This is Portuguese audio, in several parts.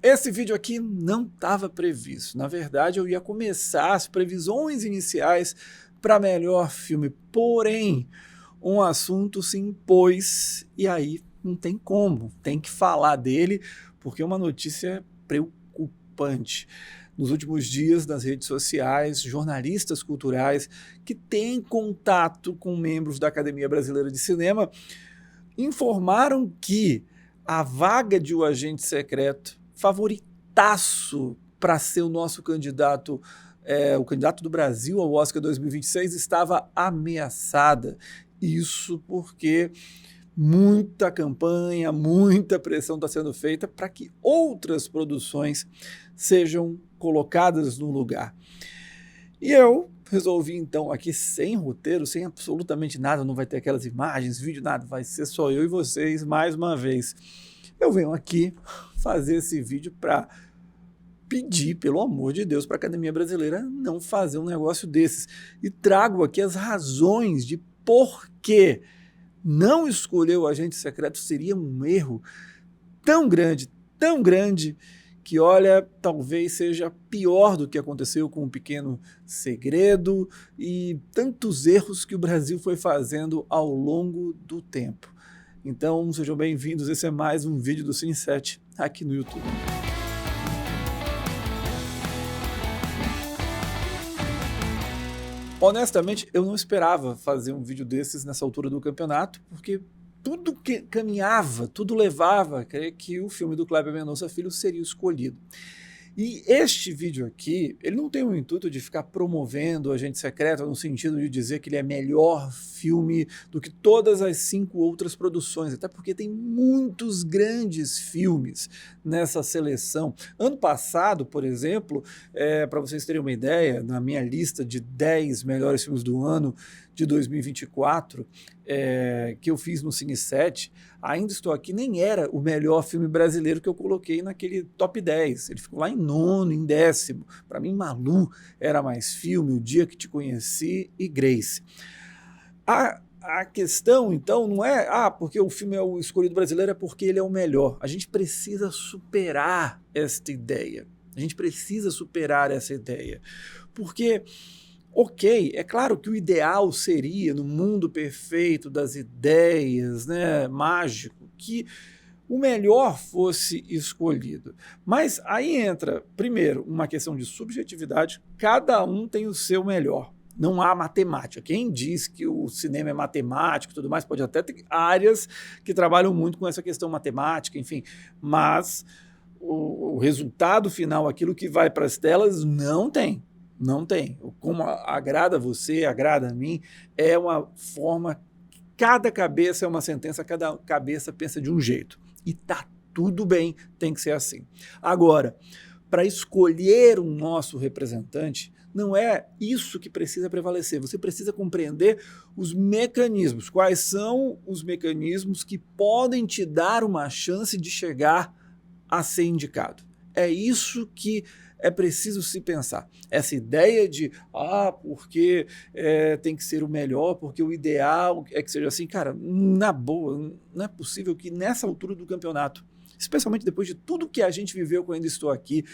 Esse vídeo aqui não estava previsto. Na verdade, eu ia começar as previsões iniciais para melhor filme. Porém, um assunto se impôs e aí não tem como. Tem que falar dele porque é uma notícia preocupante. Nos últimos dias, nas redes sociais, jornalistas culturais que têm contato com membros da Academia Brasileira de Cinema informaram que a vaga de O Agente Secreto, favoritaço para ser o nosso candidato, o candidato do Brasil ao Oscar 2026, estava ameaçada. Isso porque muita campanha, muita pressão está sendo feita para que outras produções sejam colocadas no lugar. E eu resolvi então aqui sem roteiro, sem absolutamente nada, não vai ter aquelas imagens, vídeo, nada, vai ser só eu e vocês mais uma vez. Eu venho aqui fazer esse vídeo para pedir, pelo amor de Deus, para a Academia Brasileira não fazer um negócio desses. E trago aqui as razões de por que não escolher o Agente Secreto seria um erro tão grande, que, olha, talvez seja pior do que aconteceu com O Pequeno Segredo e tantos erros que o Brasil foi fazendo ao longo do tempo. Então, sejam bem-vindos, esse é mais um vídeo do Cine 7 aqui no YouTube. Honestamente, eu não esperava fazer um vídeo desses nessa altura do campeonato, porque tudo que caminhava, tudo levava a crer que o filme do Kleber Mendonça Filho seria o escolhido. E este vídeo aqui, ele não tem o intuito de ficar promovendo o Agente Secreto no sentido de dizer que ele é melhor filme do que todas as 5 outras produções, até porque tem muitos grandes filmes nessa seleção. Ano passado, por exemplo, para vocês terem uma ideia, na minha lista de 10 melhores filmes do ano de 2024, que eu fiz no Cine 7, Ainda Estou Aqui nem era o melhor filme brasileiro que eu coloquei naquele top 10. Ele ficou lá em 9º, em 10º. Para mim, Malu era mais filme, O Dia que Te Conheci e Grace. A questão, então, não é porque o filme é o escolhido brasileiro, é porque ele é o melhor. A gente precisa superar esta ideia. A gente precisa superar essa ideia. Porque... ok, é claro que o ideal seria, no mundo perfeito das ideias, né, mágico, que o melhor fosse escolhido. Mas aí entra, primeiro, uma questão de subjetividade, cada um tem o seu melhor. Não há matemática. Quem diz que o cinema é matemático e tudo mais, pode até ter áreas que trabalham muito com essa questão matemática, enfim, mas o resultado final, aquilo que vai para as telas, não tem. Não tem. Como agrada a você, agrada a mim, é uma forma, cada cabeça é uma sentença, cada cabeça pensa de um jeito. E tá tudo bem, tem que ser assim. Agora, para escolher um nosso representante, não é isso que precisa prevalecer. Você precisa compreender os mecanismos. Quais são os mecanismos que podem te dar uma chance de chegar a ser indicado? É isso que é preciso se pensar. Essa ideia de, porque tem que ser o melhor, porque o ideal é que seja assim, cara, na boa, não é possível que nessa altura do campeonato, especialmente depois de tudo que a gente viveu quando Ainda Estou Aqui,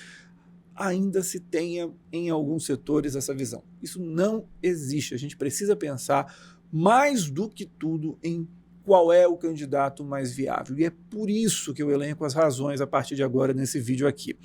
ainda se tenha em alguns setores essa visão. Isso não existe. A gente precisa pensar mais do que tudo em qual é o candidato mais viável. E é por isso que eu elenco as razões a partir de agora nesse vídeo aqui.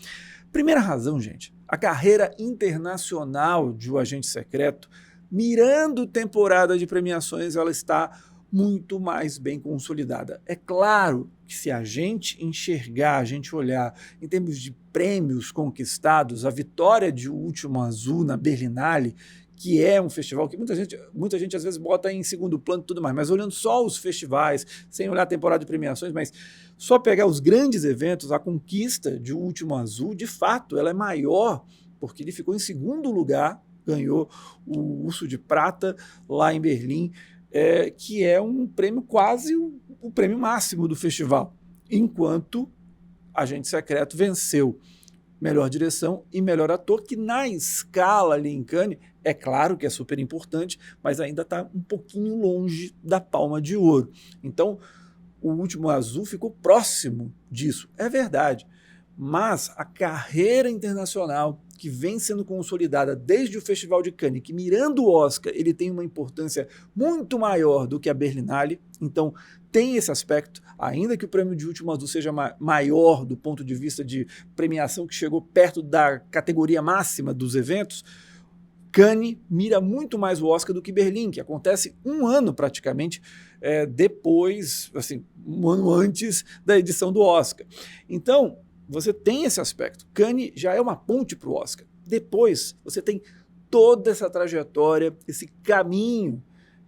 Primeira razão, gente, a carreira internacional de O Agente Secreto, mirando temporada de premiações, ela está muito mais bem consolidada. É claro que se a gente enxergar, a gente olhar em termos de prêmios conquistados, a vitória de O Último Azul na Berlinale, que é um festival que muita gente às vezes bota em segundo plano e tudo mais, mas olhando só os festivais, sem olhar a temporada de premiações, mas só pegar os grandes eventos, a conquista de O Último Azul, de fato, ela é maior, porque ele ficou em segundo lugar, ganhou o Urso de Prata lá em Berlim, que é um prêmio quase o prêmio máximo do festival, enquanto Agente Secreto venceu melhor direção e melhor ator, que na escala ali em Cannes, é claro que é super importante, mas ainda está um pouquinho longe da Palma de Ouro. Então, O Último Azul ficou próximo disso, é verdade, mas a carreira internacional que vem sendo consolidada desde o Festival de Cannes, que mirando o Oscar, ele tem uma importância muito maior do que a Berlinale, então tem esse aspecto, ainda que o prêmio de Último Azul seja maior do ponto de vista de premiação que chegou perto da categoria máxima dos eventos, Cannes mira muito mais o Oscar do que Berlim, que acontece um ano praticamente depois, assim, um ano antes da edição do Oscar. Então, você tem esse aspecto. Cannes já é uma ponte para o Oscar. Depois, você tem toda essa trajetória, esse caminho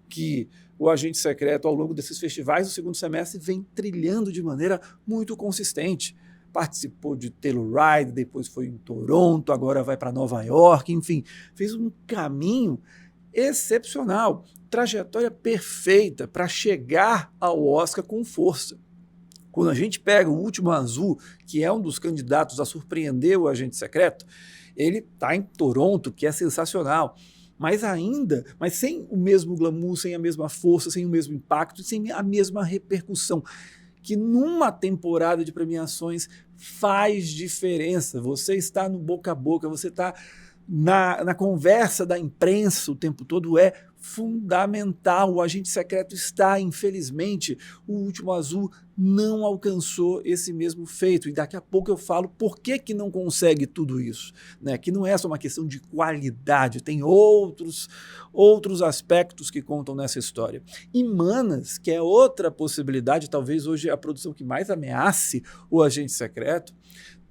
que o Agente Secreto, ao longo desses festivais do segundo semestre, vem trilhando de maneira muito consistente. Participou de Telluride, depois foi em Toronto, agora vai para Nova York, enfim, fez um caminho excepcional, trajetória perfeita para chegar ao Oscar com força. Quando a gente pega o Último Azul, que é um dos candidatos a surpreender o Agente Secreto, ele está em Toronto, que é sensacional, mas sem o mesmo glamour, sem a mesma força, sem o mesmo impacto, sem a mesma repercussão, que numa temporada de premiações faz diferença. Você está no boca a boca, você está na conversa da imprensa o tempo todo, é fundamental. O Agente Secreto está, infelizmente, o Último Azul não alcançou esse mesmo feito, e daqui a pouco eu falo por que não consegue tudo isso, né? Que não é só uma questão de qualidade, tem outros aspectos que contam nessa história. E Manas, que é outra possibilidade, talvez hoje a produção que mais ameace o Agente Secreto,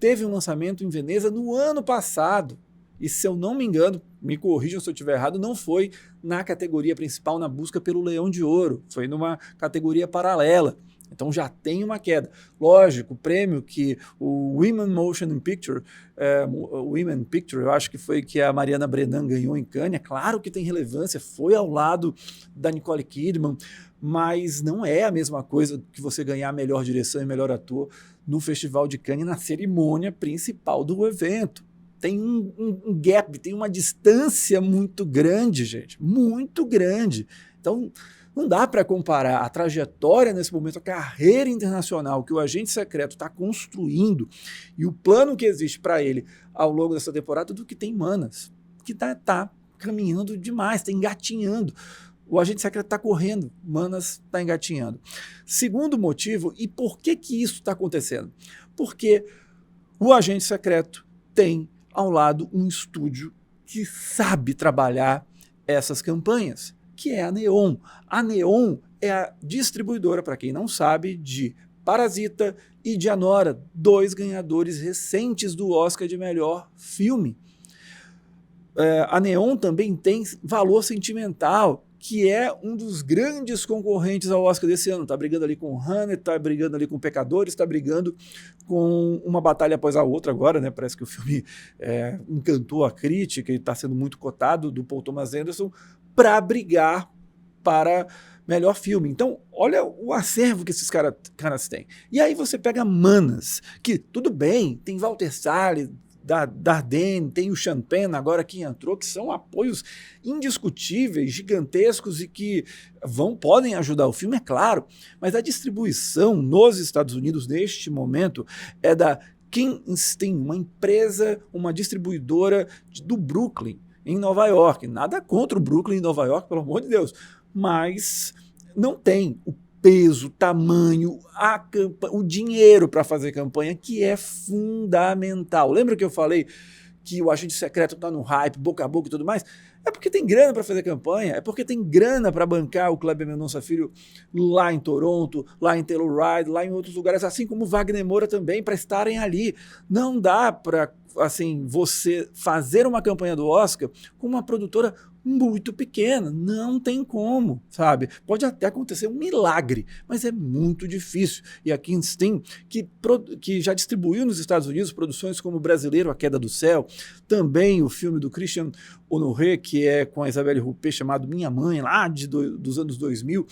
teve um lançamento em Veneza no ano passado. E se eu não me engano, me corrijam se eu estiver errado, não foi na categoria principal, na busca pelo Leão de Ouro, foi numa categoria paralela. Então já tem uma queda. Lógico, o prêmio que o Women Motion Picture, Women Picture, eu acho que foi que a Mariana Brennan ganhou em Cannes, é claro que tem relevância, foi ao lado da Nicole Kidman, mas não é a mesma coisa que você ganhar melhor direção e melhor ator no Festival de Cannes, na cerimônia principal do evento. Tem um gap, tem uma distância muito grande, gente, muito grande. Então, não dá para comparar a trajetória nesse momento, a carreira internacional que o Agente Secreto está construindo e o plano que existe para ele ao longo dessa temporada do que tem Manas, que tá caminhando demais, está engatinhando. O Agente Secreto está correndo, Manas está engatinhando. Segundo motivo, e por que isso está acontecendo? Porque o Agente Secreto tem ao lado um estúdio que sabe trabalhar essas campanhas, que é a Neon. A Neon é a distribuidora, para quem não sabe, de Parasita e de Anora, dois ganhadores recentes do Oscar de melhor filme. A Neon também tem Valor Sentimental, que é um dos grandes concorrentes ao Oscar desse ano. Está brigando ali com o Hamnet, está brigando ali com Pecadores, está brigando com Uma Batalha Após a Outra agora, né? Parece que o filme encantou a crítica e está sendo muito cotado, do Paul Thomas Anderson, para brigar para melhor filme. Então, olha o acervo que esses caras têm. E aí você pega Manas, que tudo bem, tem Walter Salles, Dardenne, tem o Champagne agora que entrou, que são apoios indiscutíveis, gigantescos e que podem ajudar o filme, é claro, mas a distribuição nos Estados Unidos neste momento é da Kingstein, uma empresa, uma distribuidora do Brooklyn, em Nova York. Nada contra o Brooklyn em Nova York, pelo amor de Deus, mas não tem o peso, tamanho, o dinheiro para fazer campanha, que é fundamental. Lembra que eu falei que o Agente Secreto está no hype, boca a boca e tudo mais? É porque tem grana para fazer campanha, é porque tem grana para bancar o Kleber Mendonça Filho lá em Toronto, lá em Telluride, lá em outros lugares, assim como Wagner Moura também, para estarem ali. Não dá para você fazer uma campanha do Oscar com uma produtora muito pequena, não tem como, sabe? Pode até acontecer um milagre, mas é muito difícil. E a Kingstein, que já distribuiu nos Estados Unidos produções como Brasileiro, A Queda do Céu, também o filme do Christian Honoré, que é com a Isabelle Huppert, chamado Minha Mãe, lá dos anos 2000,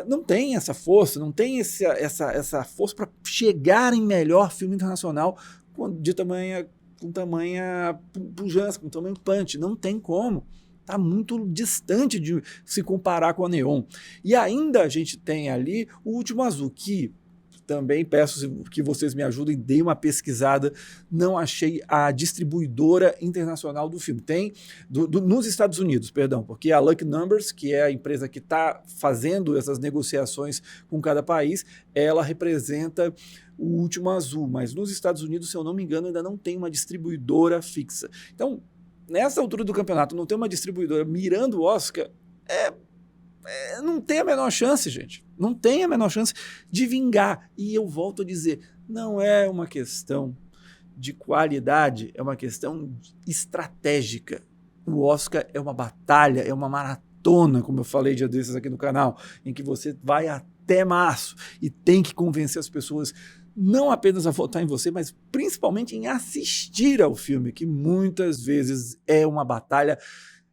não tem essa força, não tem essa força para chegar em melhor filme internacional com tamanha pujança, com tamanho punch, não tem como. Está muito distante de se comparar com a Neon. E ainda a gente tem ali o Último Azul, que Também peço que vocês me ajudem, deem uma pesquisada. Não achei a distribuidora internacional do filme. Tem nos Estados Unidos, perdão, porque a Lucky Numbers, que é a empresa que está fazendo essas negociações com cada país, ela representa O Último Azul. Mas nos Estados Unidos, se eu não me engano, ainda não tem uma distribuidora fixa. Então, nessa altura do campeonato, não ter uma distribuidora mirando o Oscar não tem a menor chance, gente. Não tem a menor chance de vingar. E eu volto a dizer, não é uma questão de qualidade, é uma questão estratégica. O Oscar é uma batalha, é uma maratona, como eu falei dia desses aqui no canal, em que você vai até março e tem que convencer as pessoas não apenas a votar em você, mas principalmente em assistir ao filme, que muitas vezes é uma batalha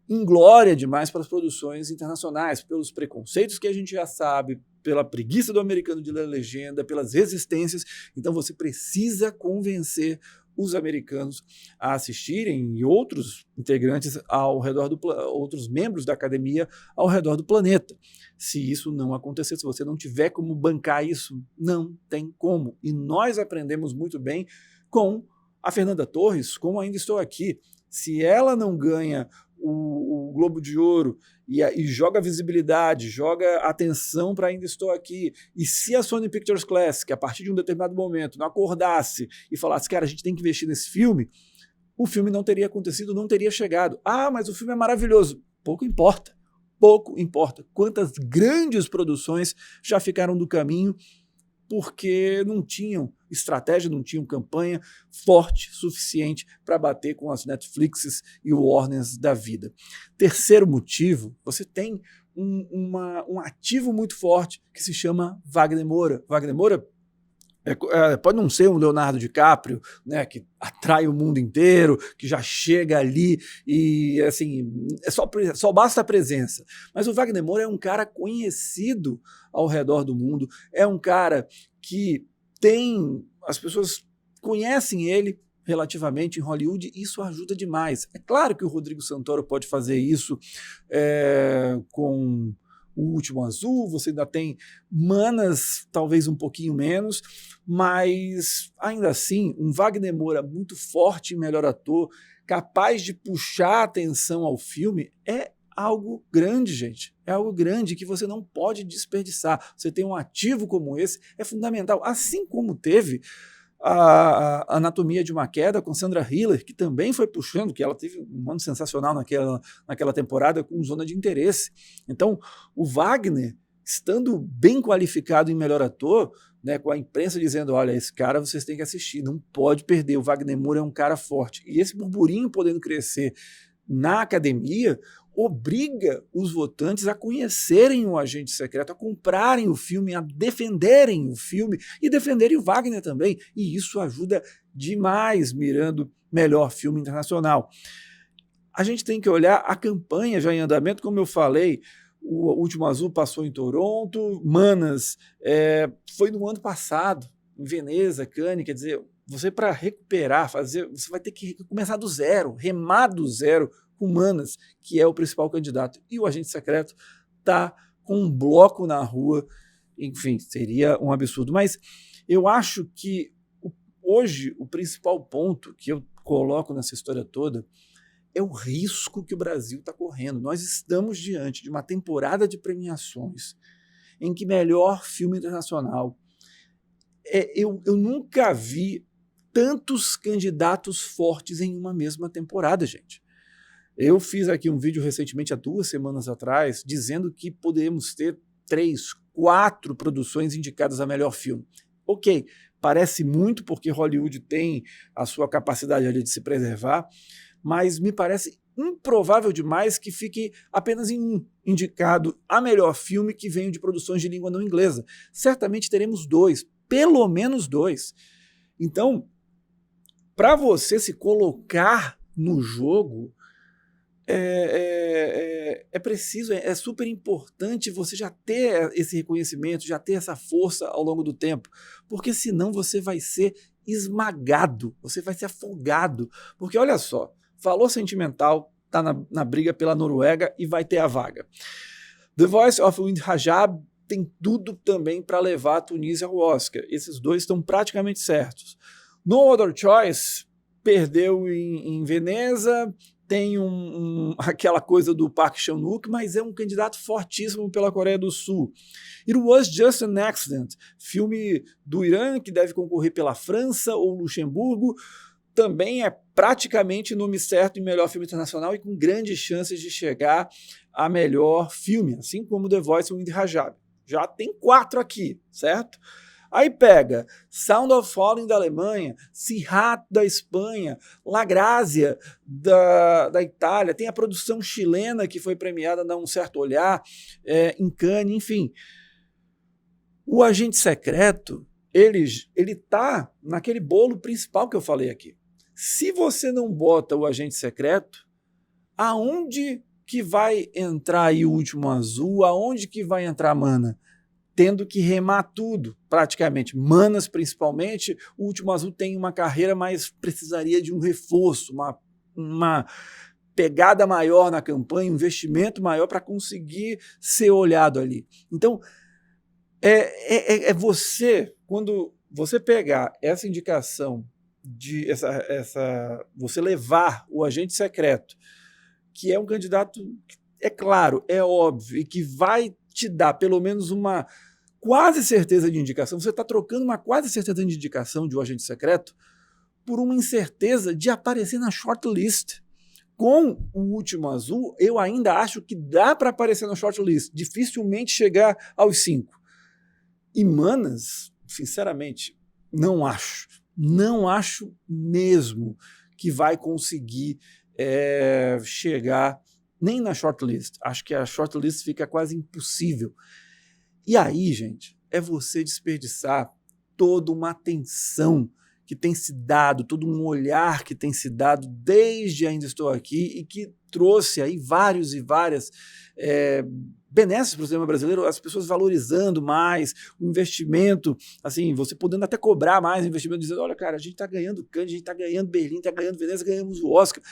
inglória demais para as produções internacionais, pelos preconceitos que a gente já sabe, pela preguiça do americano de ler legenda, pelas resistências. Então você precisa convencer os americanos a assistirem e outros integrantes ao redor outros membros da academia ao redor do planeta. Se isso não acontecer, se você não tiver como bancar isso, não tem como. E nós aprendemos muito bem com a Fernanda Torres, como Ainda Estou Aqui. Se ela não ganha o Globo de Ouro e joga visibilidade, joga atenção para Ainda Estou Aqui, e se a Sony Pictures Classic, a partir de um determinado momento, não acordasse e falasse, cara, a gente tem que investir nesse filme, o filme não teria acontecido, não teria chegado. Ah, mas o filme é maravilhoso. Pouco importa. Pouco importa. Quantas grandes produções já ficaram do caminho porque não tinham estratégia, não tinham campanha forte suficiente para bater com as Netflixes e o Warners da vida. Terceiro motivo, você tem um ativo muito forte que se chama Wagner Moura. Wagner Moura pode não ser um Leonardo DiCaprio, né, que atrai o mundo inteiro, que já chega ali e assim, só basta a presença. Mas o Wagner Moura é um cara conhecido ao redor do mundo, é um cara que as pessoas conhecem ele relativamente em Hollywood, e isso ajuda demais. É claro que o Rodrigo Santoro pode fazer isso com O Último Azul, você ainda tem Manas, talvez um pouquinho menos, mas ainda assim, um Wagner Moura muito forte e melhor ator, capaz de puxar a atenção ao filme, é algo grande, gente. É algo grande que você não pode desperdiçar. Você tem um ativo como esse, é fundamental. Assim como teve a Anatomia de uma Queda com Sandra Hiller, que também foi puxando, que ela teve um ano sensacional naquela temporada com Zona de Interesse. Então, o Wagner, estando bem qualificado em melhor ator, né, com a imprensa dizendo, olha, esse cara vocês têm que assistir, não pode perder, o Wagner Moura é um cara forte. E esse burburinho podendo crescer na academia obriga os votantes a conhecerem o Agente Secreto, a comprarem o filme, a defenderem o filme e defenderem o Wagner também. E isso ajuda demais mirando melhor filme internacional. A gente tem que olhar a campanha já em andamento, como eu falei, O Último Azul passou em Toronto, Manas foi no ano passado, em Veneza, Cannes, quer dizer, você para recuperar, você vai ter que começar do zero, remar do zero, Humanas, que é o principal candidato. E o Agente Secreto está com um bloco na rua, enfim, seria um absurdo. Mas eu acho que hoje o principal ponto que eu coloco nessa história toda é o risco que o Brasil está correndo. Nós estamos diante de uma temporada de premiações em que melhor filme internacional. Eu nunca vi tantos candidatos fortes em uma mesma temporada, gente. Eu fiz aqui um vídeo recentemente, há 2 semanas atrás, dizendo que podemos ter 3, 4 produções indicadas a melhor filme. Ok, parece muito porque Hollywood tem a sua capacidade ali de se preservar, mas me parece improvável demais que fique apenas em um indicado a melhor filme que venha de produções de língua não inglesa. Certamente teremos 2, pelo menos 2. Então, para você se colocar no jogo, é preciso, é super importante você já ter esse reconhecimento, já ter essa força ao longo do tempo, porque senão você vai ser esmagado, você vai ser afogado, porque olha só, Valor Sentimental está na briga pela Noruega e vai ter a vaga. The Voice of Wind Rajab tem tudo também para levar a Tunísia ao Oscar. Esses dois estão praticamente certos. No Other Choice perdeu em Veneza, tem aquela coisa do Park Chan-wook, mas é um candidato fortíssimo pela Coreia do Sul. It Was Just an Accident, filme do Irã que deve concorrer pela França ou Luxemburgo, também é praticamente nome certo em melhor filme internacional e com grandes chances de chegar a melhor filme, assim como The Voice e o Wind Rajab. Já tem 4 aqui, certo? Aí pega Sound of Falling da Alemanha, Sirat da Espanha, La Grazia da Itália, tem a produção chilena que foi premiada Dá um Certo Olhar, em Cannes, enfim. O Agente Secreto, ele tá naquele bolo principal que eu falei aqui. Se você não bota o Agente Secreto, aonde que vai entrar aí o Último Azul? Aonde que vai entrar Mana? Tendo que remar tudo, praticamente. Manas, principalmente, o Último Azul tem uma carreira, mas precisaria de um reforço, uma pegada maior na campanha, um investimento maior para conseguir ser olhado ali. Então, você, quando você pegar essa indicação, você levar o Agente Secreto, que é um candidato, é claro, é óbvio, e que vai te dar pelo menos uma quase certeza de indicação, você está trocando uma quase certeza de indicação de um Agente Secreto por uma incerteza de aparecer na shortlist. Com o Último Azul, eu ainda acho que dá para aparecer na shortlist, dificilmente chegar aos 5. E Manas, sinceramente, não acho. Não acho mesmo que vai conseguir chegar nem na shortlist. Acho que a shortlist fica quase impossível. E aí, gente, é você desperdiçar toda uma atenção que tem se dado, todo um olhar que tem se dado desde Ainda Estou Aqui e que trouxe aí vários e várias benesses para o cinema brasileiro, as pessoas valorizando mais o investimento, assim, você podendo até cobrar mais investimento, dizendo, olha, cara, a gente está ganhando Cannes, a gente está ganhando Berlim, está ganhando Veneza, ganhamos o Oscar.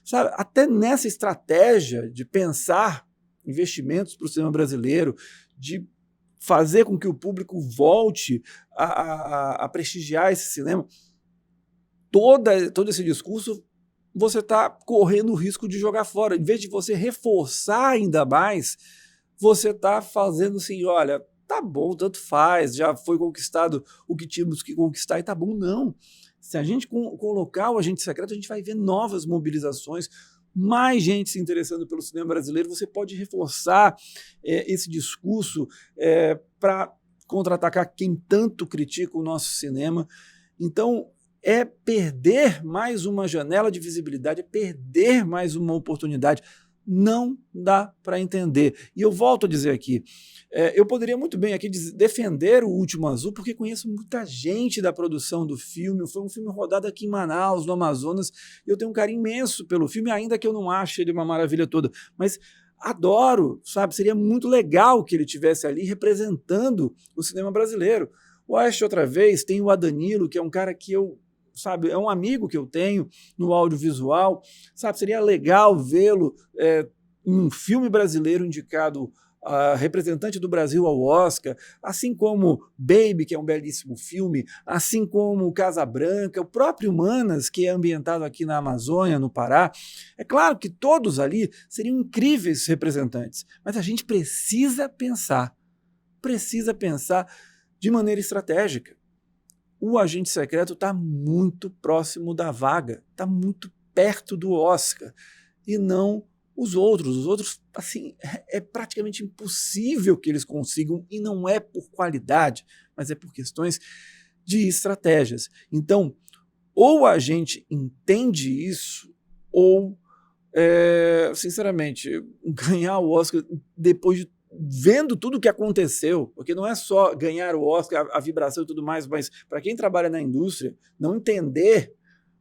Sabe? Até nessa estratégia de pensar investimentos para o cinema brasileiro, de fazer com que o público volte a prestigiar esse cinema, todo esse discurso você está correndo o risco de jogar fora. Em vez de você reforçar ainda mais, você está fazendo assim, olha, tá bom, tanto faz, já foi conquistado o que tínhamos que conquistar e tá bom. Não. Se a gente colocar o Agente Secreto, a gente vai ver novas mobilizações, mais gente se interessando pelo cinema brasileiro, você pode reforçar esse discurso para contra-atacar quem tanto critica o nosso cinema. Então, é perder mais uma janela de visibilidade, é perder mais uma oportunidade. Não dá para entender. E eu volto a dizer aqui, eu poderia muito bem aqui defender o Último Azul, porque conheço muita gente da produção do filme, foi um filme rodado aqui em Manaus, no Amazonas, e eu tenho um carinho imenso pelo filme, ainda que eu não ache ele uma maravilha toda, mas adoro, sabe? Seria muito legal que ele estivesse ali representando o cinema brasileiro. O Oeste Outra Vez tem o Adanilo, que é um cara que sabe, é um amigo que eu tenho no audiovisual, sabe, seria legal vê-lo em um filme brasileiro indicado a representante do Brasil ao Oscar, assim como Baby, que é um belíssimo filme, assim como Casa Branca, o próprio Manas, que é ambientado aqui na Amazônia, no Pará. É claro que todos ali seriam incríveis representantes, mas a gente precisa pensar de maneira estratégica. O Agente Secreto está muito próximo da vaga, está muito perto do Oscar, e não os outros. Os outros, assim, é praticamente impossível que eles consigam, e não é por qualidade, mas é por questões de estratégias. Então, ou a gente entende isso, ou, sinceramente, ganhar o Oscar depois de vendo tudo o que aconteceu, porque não é só ganhar o Oscar, a vibração e tudo mais, mas para quem trabalha na indústria, não entender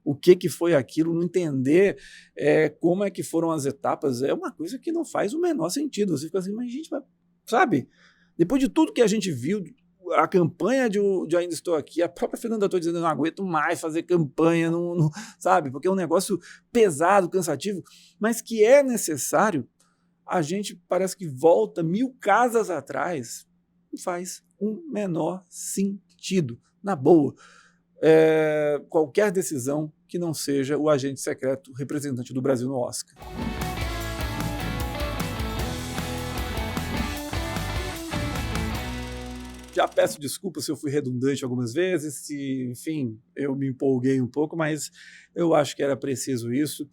o que foi aquilo, não entender como é que foram as etapas, é uma coisa que não faz o menor sentido. Você fica assim, mas gente, sabe? Depois de tudo que a gente viu, a campanha de Ainda Estou Aqui, a própria Fernanda Torres dizendo, eu não aguento mais fazer campanha, não, sabe? Porque é um negócio pesado, cansativo, mas que é necessário. A gente parece que volta 1000 casas atrás. Não faz o menor sentido, na boa. Qualquer decisão que não seja o agente secreto representante do Brasil no Oscar. Já peço desculpas se eu fui redundante algumas vezes, se, enfim, eu me empolguei um pouco, mas eu acho que era preciso isso,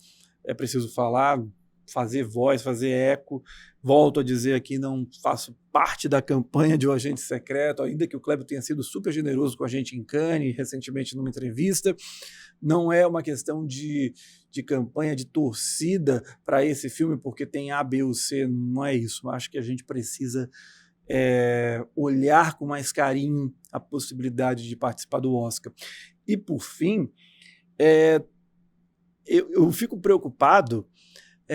é preciso falar, fazer voz, fazer eco. Volto a dizer aqui, não faço parte da campanha de um agente secreto, ainda que o Kleber tenha sido super generoso com a gente em Cannes, recentemente numa entrevista. Não é uma questão de campanha, de torcida para esse filme, porque tem A, B ou C, não é isso. Acho que a gente precisa olhar com mais carinho a possibilidade de participar do Oscar. E, por fim, eu fico preocupado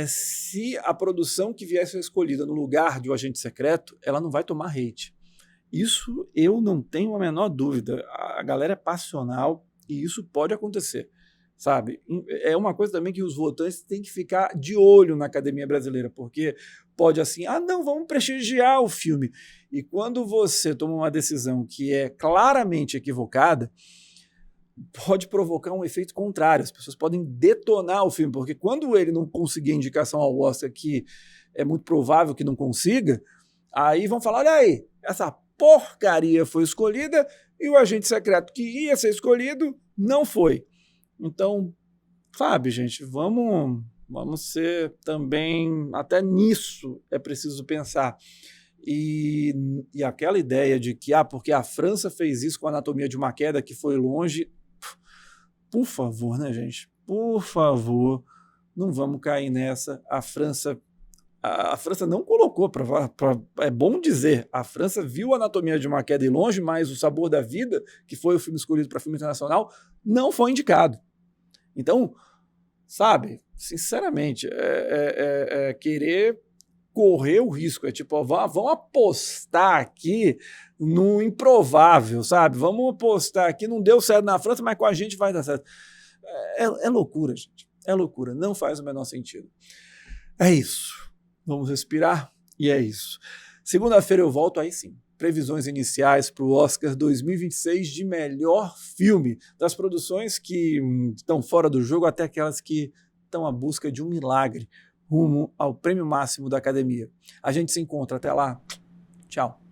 se a produção que vier a ser escolhida no lugar de um agente secreto, ela não vai tomar hate. Isso eu não tenho a menor dúvida. A galera é passional e isso pode acontecer, sabe? É uma coisa também que os votantes têm que ficar de olho na Academia Brasileira, porque pode assim, não, vamos prestigiar o filme. E quando você toma uma decisão que é claramente equivocada, pode provocar um efeito contrário. As pessoas podem detonar o filme, porque quando ele não conseguir indicação ao Oscar, que é muito provável que não consiga, aí vão falar, olha aí, essa porcaria foi escolhida e o agente secreto que ia ser escolhido não foi. Então, sabe, gente, vamos ser também, até nisso é preciso pensar. E aquela ideia de que, porque a França fez isso com a Anatomia de uma Queda, que foi longe, por favor, né, gente? Por favor, não vamos cair nessa. A França não colocou, é bom dizer, a França viu a Anatomia de uma Queda e longe, mas O Sabor da Vida, que foi o filme escolhido para filme internacional, não foi indicado. Então, sabe, sinceramente, querer correr o risco, vamos apostar aqui no improvável, sabe? Vamos apostar aqui, não deu certo na França, mas com a gente vai dar certo. É loucura, gente, é loucura, não faz o menor sentido. É isso, vamos respirar e é isso. Segunda-feira eu volto, aí sim. Previsões iniciais para o Oscar 2026 de melhor filme, das produções que estão fora do jogo até aquelas que estão à busca de um milagre rumo ao prêmio máximo da Academia. A gente se encontra até lá. Tchau.